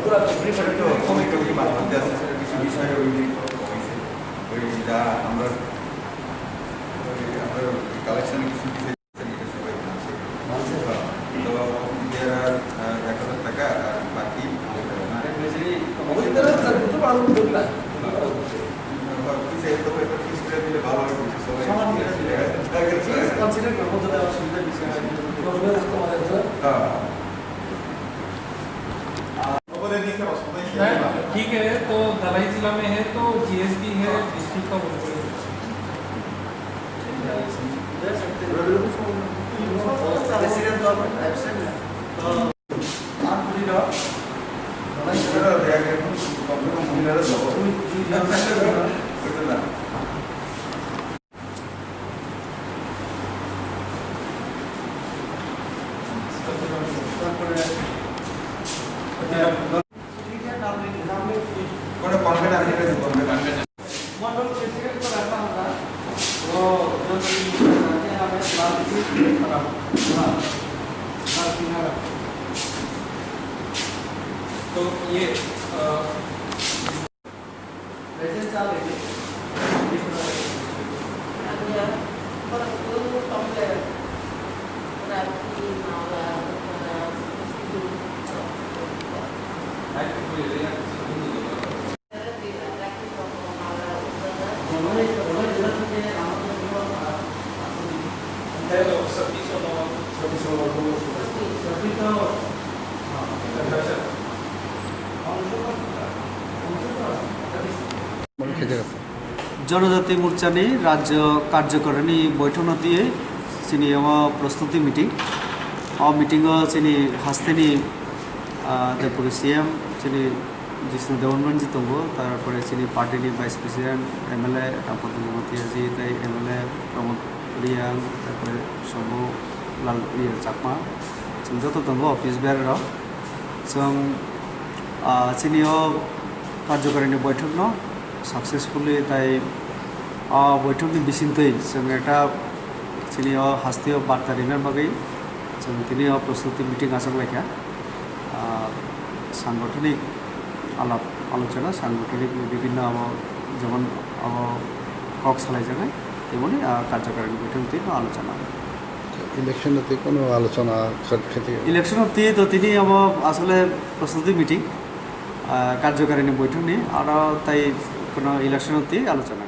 কিছু বিষয়ে ওই যা আমরা কালেকশনে কিছু বিষয় সবাই তো 1,000 টাকা আর বাকি দিলে ভালো হবে ठीक है। तो धलाई जिला में है तो जीएसटी है डिस्ट्रिक्ट का तो ये जनजाति मोर्चानि राज्य कार्यकारिणी बैठक दिए चिनी प्रस्तुति मीटिंग मीटिंग चिनी हास्तेनी deputy CM चिनी जिसने देवनमंजी दंगो तारपरे चिनी party vice president MLA Rampat Jamatiyaji ताई MLA प्रमोद रियां तारपरे शंभु लाल चाकमा जों जत दंगो ऑफिस बेर जों चिनी कार्यकारिणी बैठक न सक्सेसफुली ताई बैठक की बिसिंतै जों एटा चिनी हास्ती बार्ता रिनार बागै जों दिनै प्रस्तुति मीटिंग आसंलायखा सांगठनिक आलाप आलोचना सांगठनिक विभिन्न जेमन हक सालायजानाय तेमनि कार्यकारिणी बैठक दिन आलोचना इलेक्शन कोनो आलोचना इलेक्शन तो তিনি আসলে প্রস্তুতি মিটিং कार्यकारिणी बैठक नहीं और तई কোনো इलेक्शन आलोचना।